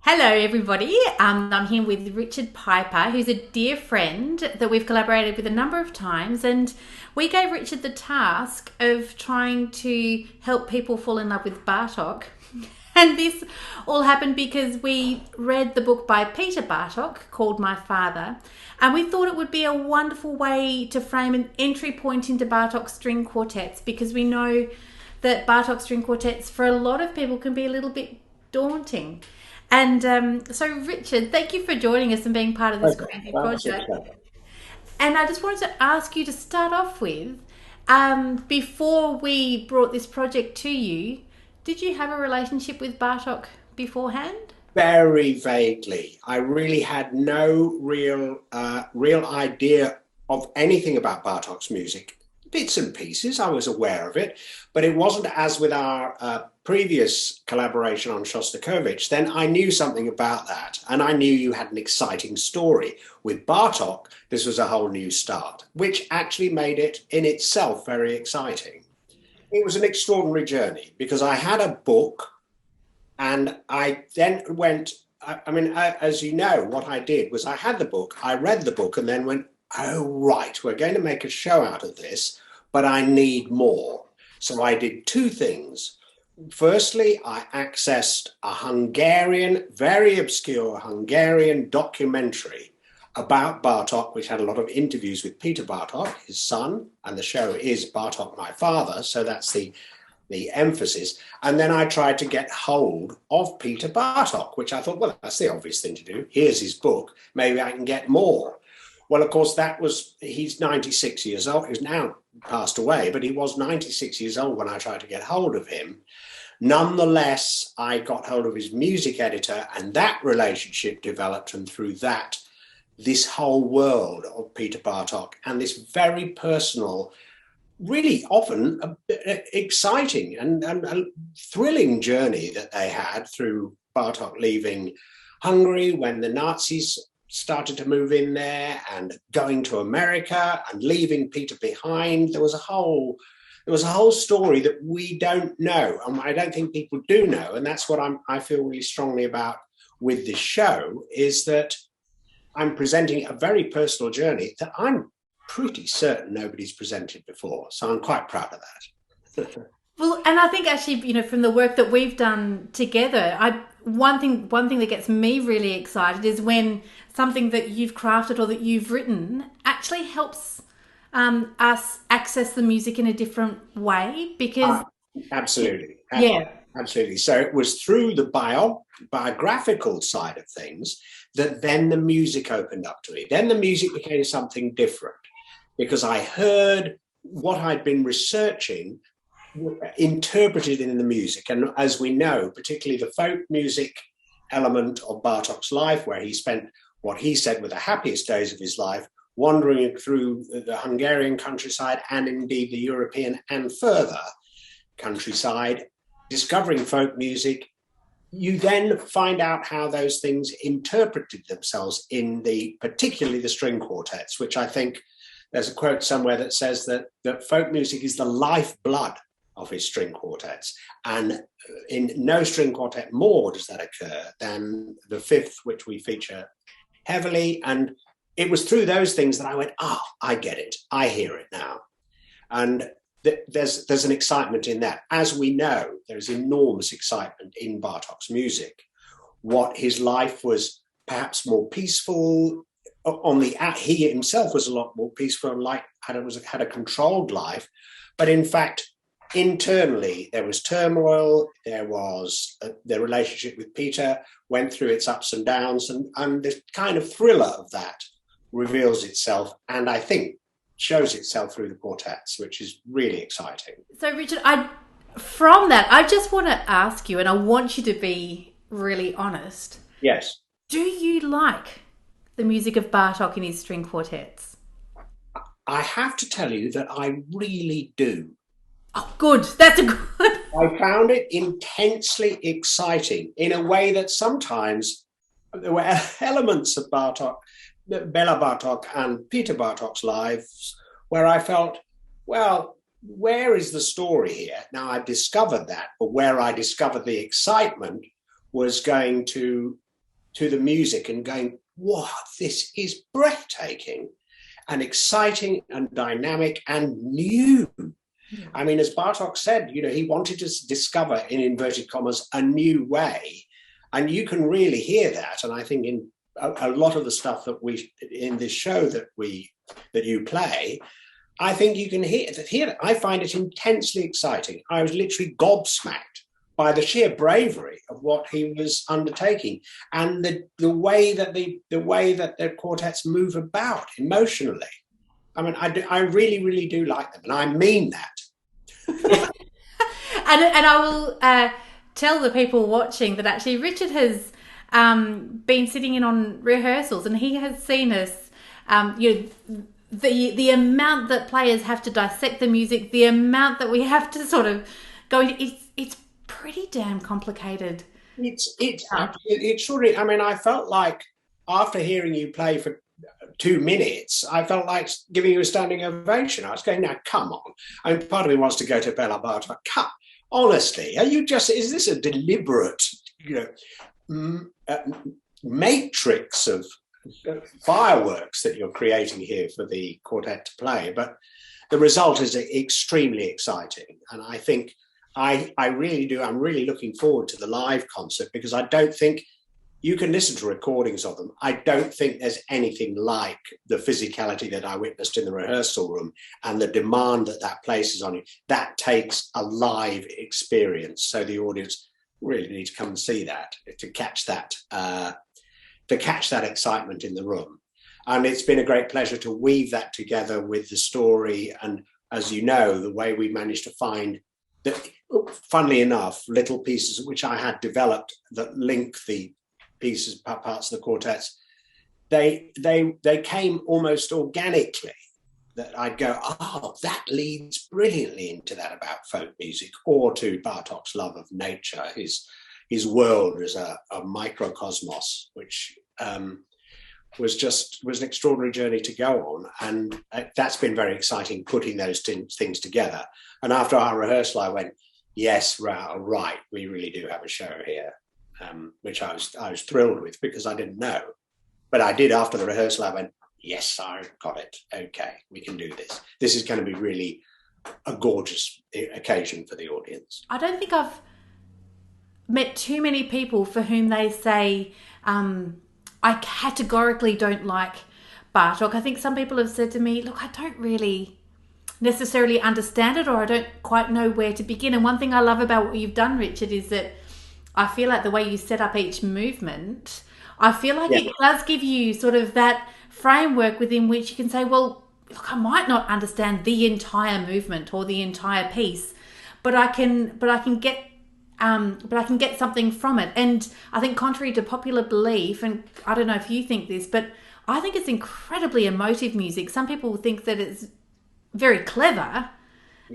Hello, everybody. I'm here with Richard Piper, who's a dear friend that we've collaborated with a number of times. And we gave Richard the task of trying to help people fall in love with Bartók. And this all happened because we read the book by Peter Bartók called My Father. And we thought it would be a wonderful way to frame an entry point into Bartók string quartets, because we know that Bartók string quartets for a lot of people can be a little bit daunting. And so, Richard, thank you for joining us and being part of this Okay, crazy that's project. okay. And I just wanted to ask you to start off with, before we brought this project to you, did you have a relationship with Bartok beforehand? Very vaguely. I really had no real idea of anything about Bartók's music. Bits and pieces, I was aware of it, but it wasn't as with our previous collaboration on Shostakovich. Then I knew something about that, and I knew you had an exciting story. With Bartók, this was a whole new start, which actually made it in itself very exciting. It was an extraordinary journey because I had a book. And I then went, as you know, what I did was I had the book, I read the book, and then went, oh, right, we're going to make a show out of this, but I need more. So I did two things. Firstly, I accessed a Hungarian, very obscure Hungarian documentary about Bartok, which had a lot of interviews with Peter Bartok, his son, and the show is Bartok, My Father. So that's the emphasis. And then I tried to get hold of Peter Bartók, which I thought, well, that's the obvious thing to do. Here's his book. Maybe I can get more. Well, of course, he's 96 years old. He's now passed away, but he was 96 years old when I tried to get hold of him. Nonetheless, I got hold of his music editor, and that relationship developed. And through that, this whole world of Peter Bartók and this very personal, really often exciting and a thrilling journey that they had through Bartok leaving Hungary when the Nazis started to move in there, and going to America and leaving Peter behind. There was a whole story that we don't know, and I don't think people do know. And that's what I feel really strongly about with this show, is that I'm presenting a very personal journey that I'm pretty certain nobody's presented before. So I'm quite proud of that. Well, and I think actually, from the work that we've done together, one thing that gets me really excited is when something that you've crafted or that you've written actually helps us access the music in a different way. Because Absolutely. yeah, Absolutely. So it was through the biographical side of things that then the music opened up to me. Then the music became something different because I heard what I'd been researching interpreted in the music. And as we know, particularly the folk music element of Bartok's life, where he spent what he said were the happiest days of his life, wandering through the Hungarian countryside and indeed the European and further countryside, discovering folk music. You then find out how those things interpreted themselves in particularly the string quartets, which I think there's a quote somewhere that says that folk music is the lifeblood of his string quartets. And in no string quartet more does that occur than the fifth, which we feature heavily. And it was through those things that I went, I get it. I hear it now. And there's an excitement in that. As we know, there's enormous excitement in Bartok's music. What his life was perhaps more peaceful he himself was a lot more peaceful, had a controlled life, but in fact, internally there was turmoil. There was the relationship with Peter went through its ups and downs, and the kind of thriller of that reveals itself, and I think shows itself through the quartets, which is really exciting. so Richard, from that, I just want to ask you, and I want you to be really honest. Yes. Do you like the music of Bartok in his string quartets? I have to tell you that I really do. Oh, good. That's a good. I found it intensely exciting in a way that sometimes there were elements of Bartók, Béla Bartók and Peter Bartók's lives where I felt, well, where is the story here? Now I discovered that, but where I discovered the excitement was going to to the music and going, wow, this is breathtaking and exciting and dynamic and new. I mean, as Bartók said, he wanted to discover, in inverted commas, a new way. And you can really hear that. And I think in a lot of the stuff that in this show that you play, I think you can hear it. I find it intensely exciting. I was literally gobsmacked by the sheer bravery of what he was undertaking, and the way that the quartets move about emotionally. I mean, I really, really do like them, and I mean that. And I will tell the people watching that actually Richard has been sitting in on rehearsals, and he has seen us. The amount that players have to dissect the music, the amount that we have to sort of go into, it's pretty damn complicated. It's sort of. I mean, I felt like after hearing you play for 2 minutes, I felt like giving you a standing ovation. I was going, now, come on. I mean, part of me wants to go to Béla Bartók. Honestly, is this a deliberate, matrix of fireworks that you're creating here for the quartet to play? But the result is extremely exciting. And I think I really do. I'm really looking forward to the live concert, because I don't think you can listen to recordings of them. I don't think there's anything like the physicality that I witnessed in the rehearsal room and the demand that places on you. That takes a live experience. So the audience really need to come and see that to catch that excitement in the room. And it's been a great pleasure to weave that together with the story. And as you know, the way we managed to find that, funnily enough, little pieces which I had developed that link the pieces, parts of the quartets, they came almost organically. That I'd go, oh, that leads brilliantly into that about folk music, or to Bartók's love of nature, his world as a microcosmos, which was an extraordinary journey to go on. And that's been very exciting, putting those things together. And after our rehearsal, I went, yes, right, we really do have a show here, which I was thrilled with, because I didn't know. But I did after the rehearsal. I went, yes, I got it. Okay, we can do this. This is going to be really a gorgeous occasion for the audience. I don't think I've met too many people for whom they say, I categorically don't like Bartók. I think some people have said to me, look, I don't really necessarily understand it, or I don't quite know where to begin. And one thing I love about what you've done, Richard, is that I feel like the way you set up each movement, I feel like it does give you sort of that framework within which you can say, well, look, I might not understand the entire movement or the entire piece, but I can get something from it. And I think, contrary to popular belief, and I don't know if you think this, but I think it's incredibly emotive music. Some people think that it's very clever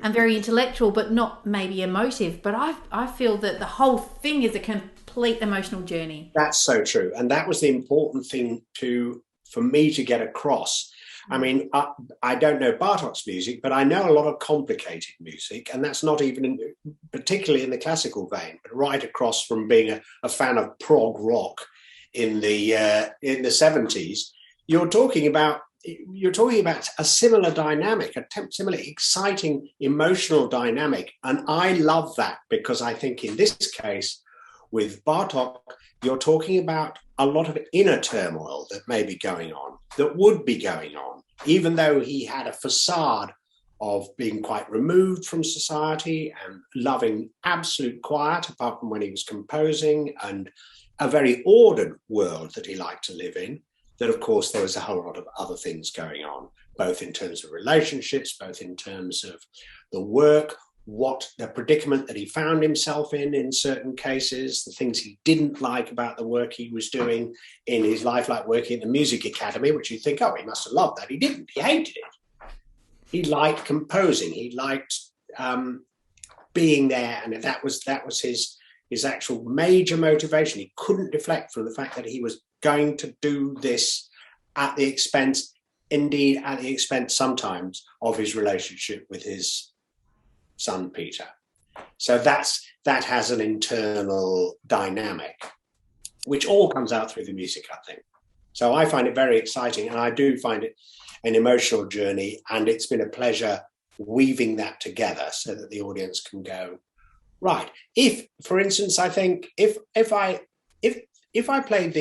and very intellectual, but not maybe emotive. But I feel that the whole thing is a complete emotional journey. That's so true. And that was the important thing for me to get across. I mean, I don't know Bartók's music, but I know a lot of complicated music, and that's not even particularly in the classical vein, but right across from being a fan of prog rock in the 70s. You're talking about a similar dynamic, a similar exciting emotional dynamic, and I love that, because I think in this case with Bartók, you're talking about a lot of inner turmoil that may be going on, that would be going on, even though he had a facade of being quite removed from society and loving absolute quiet, apart from when he was composing, and a very ordered world that he liked to live in. That, of course, there was a whole lot of other things going on, both in terms of relationships, both in terms of the work, what the predicament that he found himself in certain cases, the things he didn't like about the work he was doing in his life, like working at the music academy, which you think, oh, he must have loved that. He didn't. He hated it. He liked composing. He liked being there, and that was his actual major motivation. He couldn't deflect from the fact that he was going to do this at the expense sometimes of his relationship with his son Peter. So that has an internal dynamic which all comes out through the music, I think. So I find it very exciting, and I do find it an emotional journey, and it's been a pleasure weaving that together so that the audience can go, right. If, for instance, I think if I played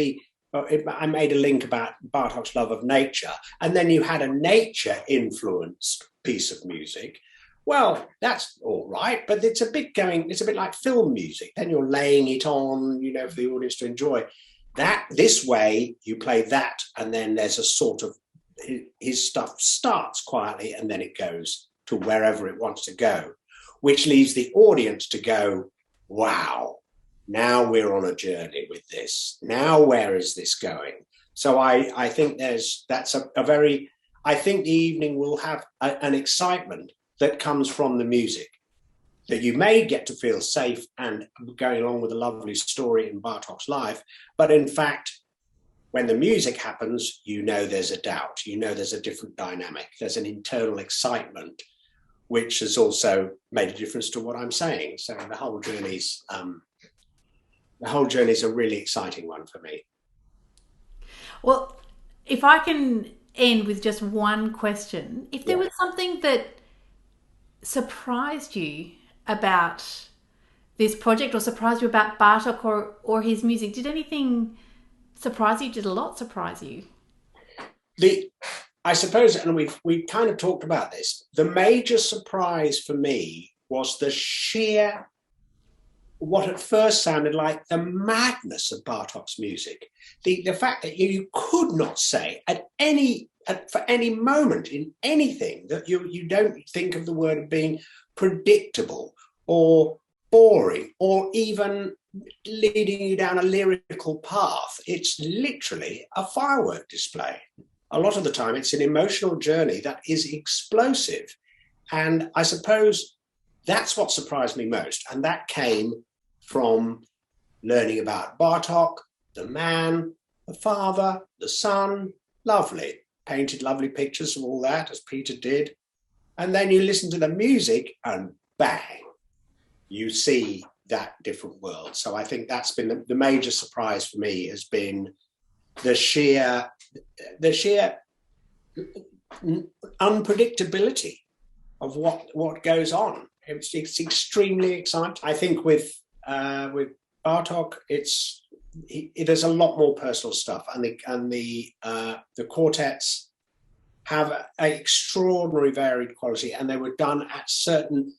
if I made a link about Bartók's love of nature, and then you had a nature influenced piece of music, well, that's all right, but it's a bit like film music. Then you're laying it on, for the audience to enjoy. This way, you play that, and then there's a sort of, his stuff starts quietly, and then it goes to wherever it wants to go, which leaves the audience to go, wow, now we're on a journey with this. Now, where is this going? So I think I think the evening will have an excitement that comes from the music, that you may get to feel safe and going along with a lovely story in Bartók's life. But in fact, when the music happens, there's a doubt, there's a different dynamic, there's an internal excitement, which has also made a difference to what I'm saying. So the whole journey's a really exciting one for me. Well, if I can end with just one question, if there was something that surprised you about this project, or surprised you about Bartók or his music, did anything surprise you? Did a lot surprise you? I suppose, and we've kind of talked about this, the major surprise for me was the sheer, what at first sounded like the madness of Bartók's music. The fact that you could not say for any moment in anything that you don't think of the word of being predictable or boring or even leading you down a lyrical path. It's literally a firework display. A lot of the time it's an emotional journey that is explosive. And I suppose that's what surprised me most. And that came from learning about Bartók, the man, the father, the son, lovely. Painted lovely pictures of all that, as Peter did. And then you listen to the music and bang, you see that different world. So I think that's been the major surprise for me, has been the sheer unpredictability of what goes on. It's extremely exciting. I think with Bartók, there's a lot more personal stuff, and the quartets have an extraordinary varied quality, and they were done at certain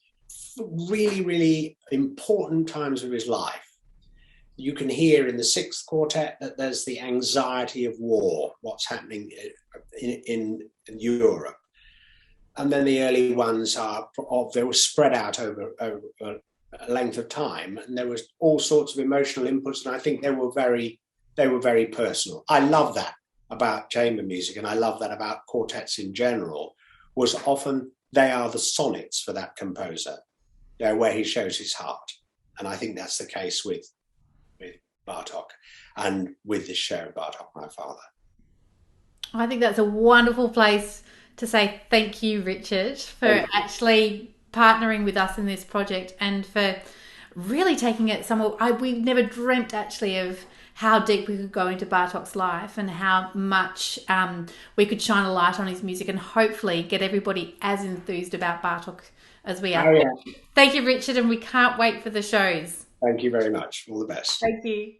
really, really important times of his life. You can hear in the sixth quartet that there's the anxiety of war, what's happening in Europe. And then the early ones they were spread out over a length of time, and there was all sorts of emotional inputs, and I think they were very personal. I love that about chamber music, and I love that about quartets in general, was often they are the sonnets for that composer. They're where he shows his heart. And I think that's the case with Bartók and with this show, Bartók, My Father. I think that's a wonderful place to say thank you, Richard, for actually partnering with us in this project, and for really taking it somewhere. We never dreamt actually of how deep we could go into Bartók's life, and how much we could shine a light on his music, and hopefully get everybody as enthused about Bartók as we are. Oh, yeah. Thank you, Richard, and we can't wait for the shows. Thank you very much. All the best. Thank you.